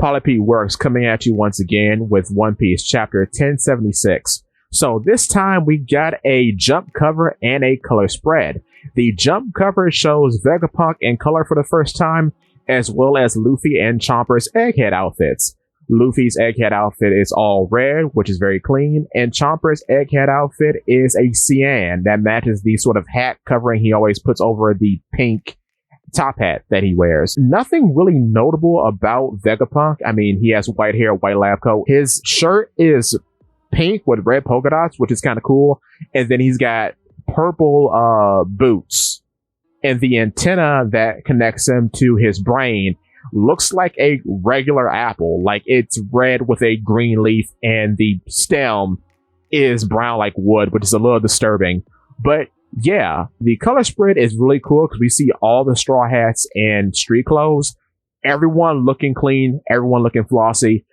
Polipede Works coming at you once again with One Piece chapter 1076. So this time we got a jump cover and a color spread. The jump cover shows Vegapunk in color for the first time, as well as Luffy and Chopper's Egghead outfits. Luffy's Egghead outfit is all red, which is very clean, and Chopper's Egghead outfit is a cyan that matches the sort of hat covering he always puts over the pink top hat that he wears. Nothing really notable about Vegapunk. I mean, he has white hair, white lab coat. His shirt is pink with red polka dots, which is kind of cool. And then he's got purple boots. And the antenna that connects him to his brain looks like a regular apple. Like it's red with a green leaf, and the stem is brown like wood, which is a little disturbing. But yeah, the color spread is really cool because we see all the straw hats and street clothes. Everyone looking clean, everyone looking flossy.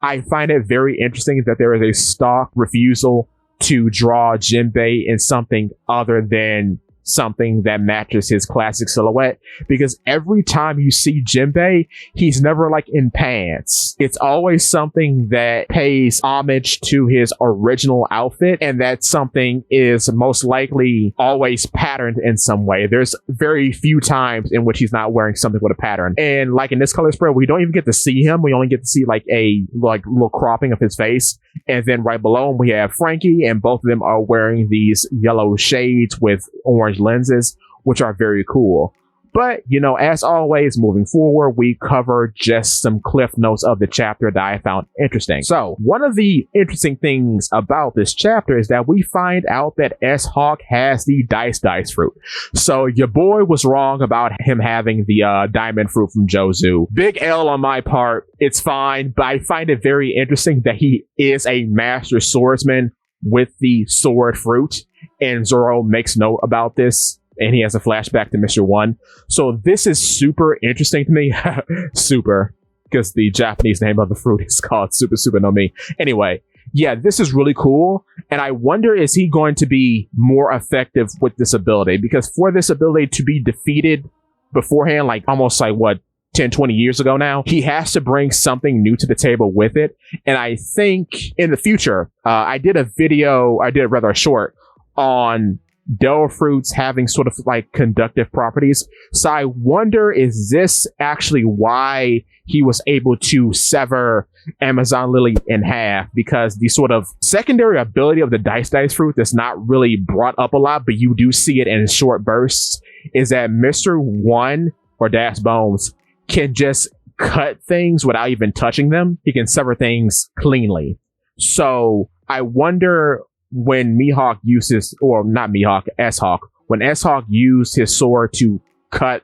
I find it very interesting that there is a stock refusal to draw Jinbei in something other than something that matches his classic silhouette, because every time you see Jinbei, he's never like in pants. It's always something that pays homage to his original outfit, and that something is most likely always patterned in some way. There's very few times in which he's not wearing something with a pattern. And like in this color spread, we don't even get to see him. We only get to see like a little cropping of his face. And then right below him, we have Frankie, and both of them are wearing these yellow shades with orange lenses, which are very cool. But, you know, as always, moving forward, we cover just some cliff notes of the chapter that I found interesting. So, one of the interesting things about this chapter is that we find out that S-Hawk has the Dice fruit. So, your boy was wrong about him having the diamond fruit from Jozu. Big L on my part. It's fine, but I find it very interesting that he is a master swordsman with the sword fruit, and Zoro makes note about this. And he has a flashback to Mr. One. So this is super interesting to me. Super. Because the Japanese name of the fruit is called Super no Mi. Anyway, yeah, this is really cool. And I wonder, is he going to be more effective with this ability? Because for this ability to be defeated beforehand, like almost like what, 10, 20 years ago now, he has to bring something new to the table with it. And I think in the future, I did a short on Devil fruits having sort of like conductive properties. So I wonder, is this actually why he was able to sever Amazon Lily in half? Because the sort of secondary ability of the Dice fruit that's not really brought up a lot, but you do see it in short bursts, is that Mr. One, or Das Bones, can just cut things without even touching them. He can sever things cleanly. So I wonder, when Mihawk uses, or not Mihawk, S-Hawk, when S-Hawk used his sword to cut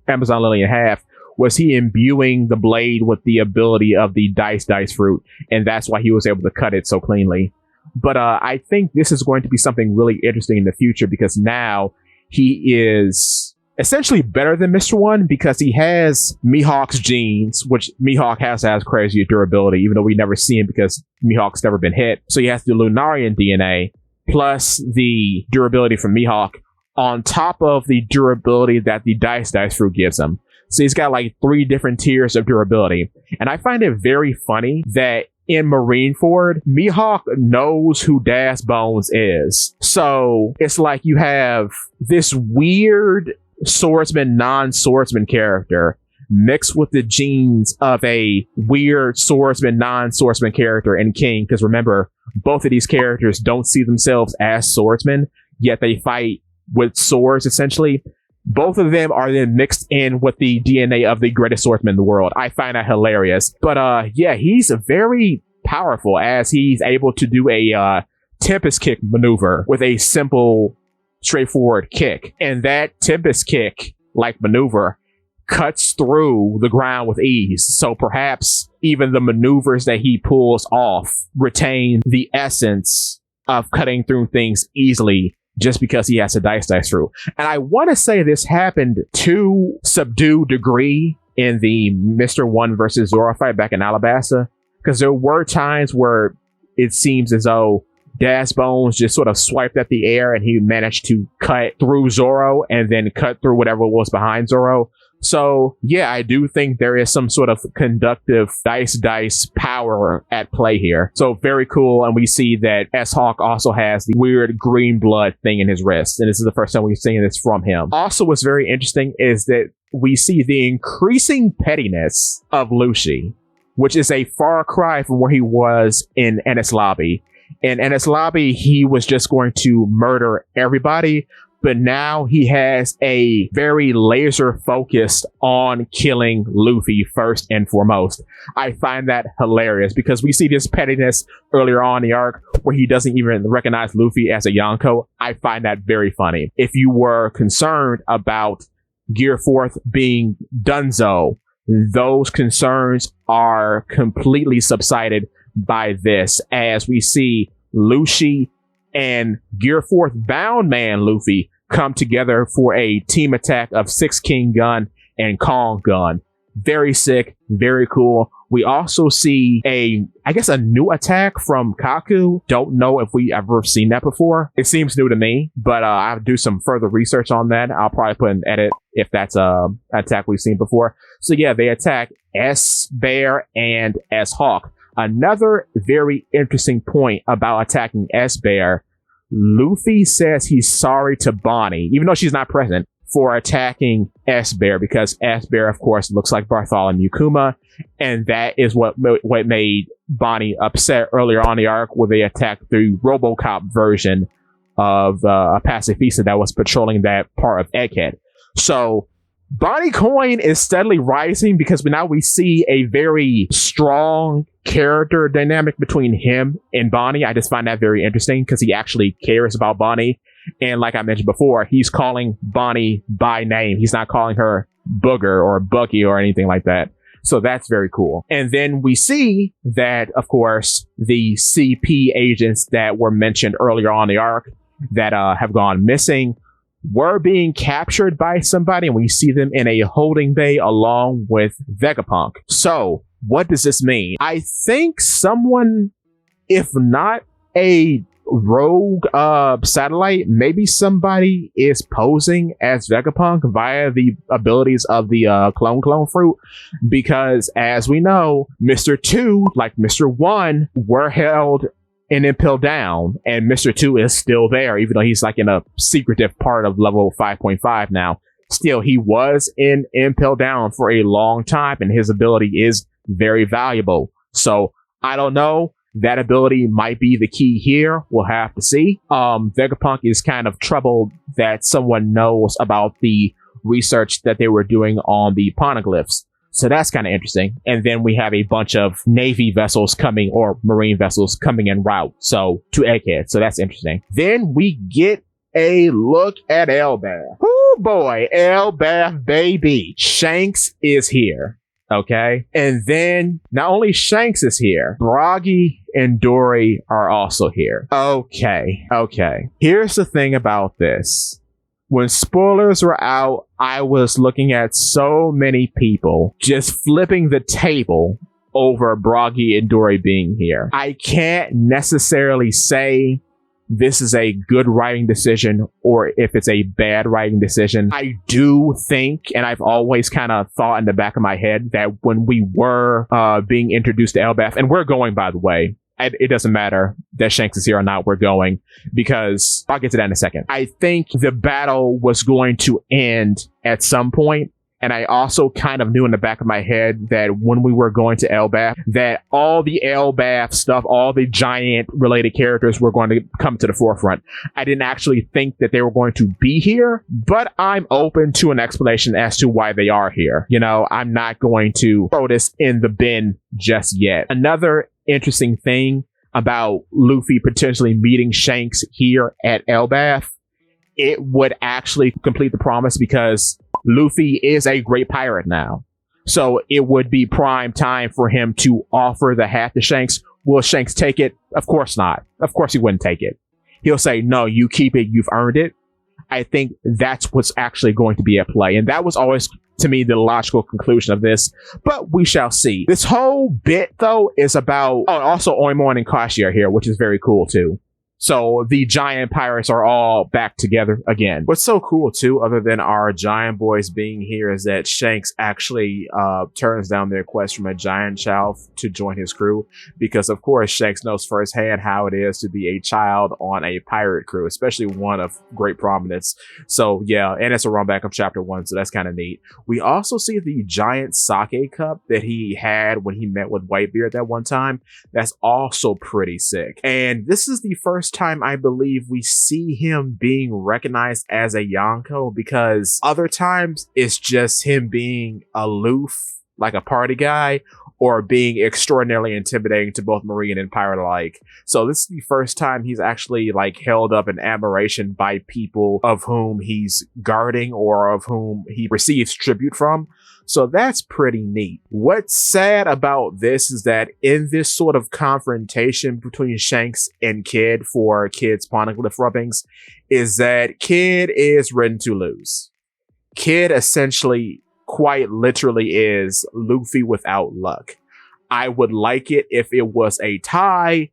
Amazon Lily in half, was he imbuing the blade with the ability of the Dice fruit, and that's why he was able to cut it so cleanly. But I think this is going to be something really interesting in the future, because now he is essentially better than Mr. One, because he has Mihawk's genes, which Mihawk has crazy durability, even though we never see him because Mihawk's never been hit. So he has the Lunarian DNA, plus the durability from Mihawk, on top of the durability that the Dice fruit gives him. So he's got like 3 different tiers of durability. And I find it very funny that in Marineford, Mihawk knows who Das Bones is. So it's like you have this weird swordsman, non-swordsman character mixed with the genes of a weird swordsman, non-swordsman character in King. Because remember, both of these characters don't see themselves as swordsmen, yet they fight with swords, essentially. Both of them are then mixed in with the DNA of the greatest swordsman in the world. I find that hilarious. But yeah, he's very powerful, as he's able to do a Tempest Kick maneuver with a simple, straightforward kick. And that Tempest Kick like maneuver cuts through the ground with ease. So perhaps even the maneuvers that he pulls off retain the essence of cutting through things easily, just because he has a Dice fruit. And I want to say this happened to subdued degree in the Mr. One versus Zoro fight back in Alabasta, because there were times where it seems as though Das Bones just sort of swiped at the air and he managed to cut through Zoro and then cut through whatever was behind Zoro. So yeah, I do think there is some sort of conductive dice power at play here. So very cool. And we see that S-Hawk also has the weird green blood thing in his wrist. And this is the first time we've seen this from him. Also, what's very interesting is that we see the increasing pettiness of Lucy, which is a far cry from where he was in Ennis Lobby. In Ennis Lobby, he was just going to murder everybody. But now he has a very laser focused on killing Luffy first and foremost. I find that hilarious because we see this pettiness earlier on in the arc where he doesn't even recognize Luffy as a Yonko. I find that very funny. If you were concerned about Gear 4th being Dunzo, those concerns are completely subsided by this, as we see Lucy and Gear 4th bound man Luffy come together for a team attack of Six King Gun and Kong Gun. Very sick, very cool. We also see a new attack from Kaku. Don't know if we ever seen that before. It seems new to me, but I'll do some further research on that. I'll probably put an edit if that's an attack we've seen before. So yeah, they attack S-Bear and S-Hawk. Another very interesting point about attacking S-Bear, Luffy says he's sorry to Bonnie, even though she's not present, for attacking S-Bear, because S-Bear, of course, looks like Bartholomew Kuma, and that is what made Bonnie upset earlier on the arc, where they attacked the RoboCop version of a pacifista that was patrolling that part of Egghead. So Bonnie Coin is steadily rising because now we see a very strong character dynamic between him and Bonnie. I just find that very interesting because he actually cares about Bonnie. And like I mentioned before, he's calling Bonnie by name. He's not calling her Booger or Bucky or anything like that. So that's very cool. And then we see that, of course, the CP agents that were mentioned earlier on the arc that have gone missing were being captured by somebody, and we see them in a holding bay along with Vegapunk. So what does this mean? I think someone, if not a rogue satellite, maybe somebody is posing as Vegapunk via the abilities of the clone fruit, because as we know, Mr. 2, like Mr. 1, were held in Impel Down, and Mr. 2 is still there, even though he's like in a secretive part of level 5.5 now. Still, he was in Impel Down for a long time, and his ability is very valuable. So, I don't know. That ability might be the key here. We'll have to see. Vegapunk is kind of troubled that someone knows about the research that they were doing on the poneglyphs. So that's kind of interesting. And then we have a bunch of Navy vessels coming, or Marine vessels coming en route, so to Egghead. So that's interesting. Then we get a look at Elbaf. Oh boy, Elbaf baby. Shanks is here. Okay. And then not only Shanks is here, Bragi and Dory are also here. Okay. Here's the thing about this. When spoilers were out, I was looking at so many people just flipping the table over Bragi and Dory being here. I can't necessarily say this is a good writing decision or if it's a bad writing decision. I do think, and I've always kind of thought in the back of my head, that when we were being introduced to Elbaf, and we're going, by the way, it doesn't matter that Shanks is here or not, we're going, because I'll get to that in a second. I think the battle was going to end at some point, and I also kind of knew in the back of my head that when we were going to Elbaf, that all the Elbaf stuff, all the giant related characters were going to come to the forefront. I didn't actually think that they were going to be here, but I'm open to an explanation as to why they are here. You know, I'm not going to throw this in the bin just yet. Another interesting thing about Luffy potentially meeting Shanks here at Elbaf, it would actually complete the promise, because Luffy is a great pirate now. So it would be prime time for him to offer the hat to Shanks. Will Shanks take it? Of course not. Of course he wouldn't take it. He'll say, no, you keep it. You've earned it. I think that's what's actually going to be at play. And that was always, to me, the logical conclusion of this. But we shall see. This whole bit, though, is about... Oh, also Oimon and Kashi are here, which is very cool, too. So the giant pirates are all back together again. What's so cool too, other than our giant boys being here, is that Shanks actually turns down their request from a giant child to join his crew, because of course Shanks knows firsthand how it is to be a child on a pirate crew, especially one of great prominence. So yeah, and it's a run back of chapter 1, so that's kind of neat. We also see the giant sake cup that he had when he met with Whitebeard that one time. That's also pretty sick. And this is the first time I believe we see him being recognized as a Yonko, because other times it's just him being aloof, like a party guy, or being extraordinarily intimidating to both Marine and pirate alike. So this is the first time he's actually like held up in admiration by people of whom he's guarding or of whom he receives tribute from. So that's pretty neat. What's sad about this is that in this sort of confrontation between Shanks and Kid for Kid's poneglyph rubbings, is that Kid is written to lose. Kid essentially quite literally is Luffy without luck. I would like it if it was a tie,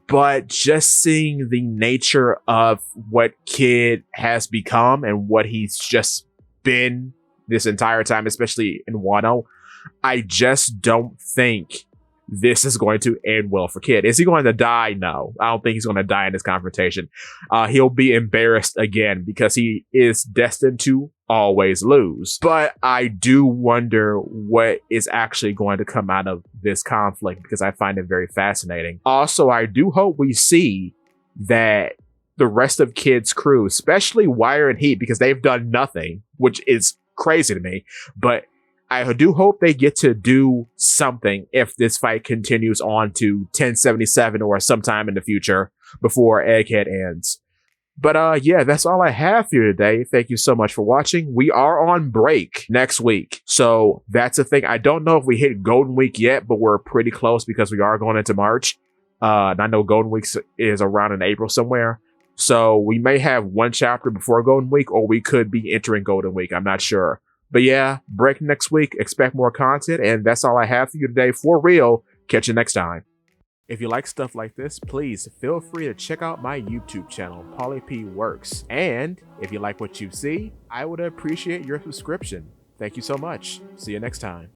but just seeing the nature of what Kid has become and what he's just been this entire time, especially in Wano, I just don't think this is going to end well for Kid. Is he going to die? No, I don't think he's going to die in this confrontation. He'll be embarrassed again because he is destined to always lose. But I do wonder what is actually going to come out of this conflict, because I find it very fascinating. Also, I do hope we see that the rest of Kid's crew, especially Wire and Heat, because they've done nothing, which is crazy to me, but I do hope they get to do something if this fight continues on to 1077 or sometime in the future before Egghead ends. But yeah, that's all I have for you today. Thank you so much for watching. We are on break next week, so that's a thing. I don't know if we hit Golden Week yet, but we're pretty close because we are going into March. And I know Golden Week is around in April somewhere. So we may have one chapter before Golden Week, or we could be entering Golden Week. I'm not sure. But yeah, break next week. Expect more content. And that's all I have for you today. For real. Catch you next time. If you like stuff like this, please feel free to check out my YouTube channel, Polipede Works. And if you like what you see, I would appreciate your subscription. Thank you so much. See you next time.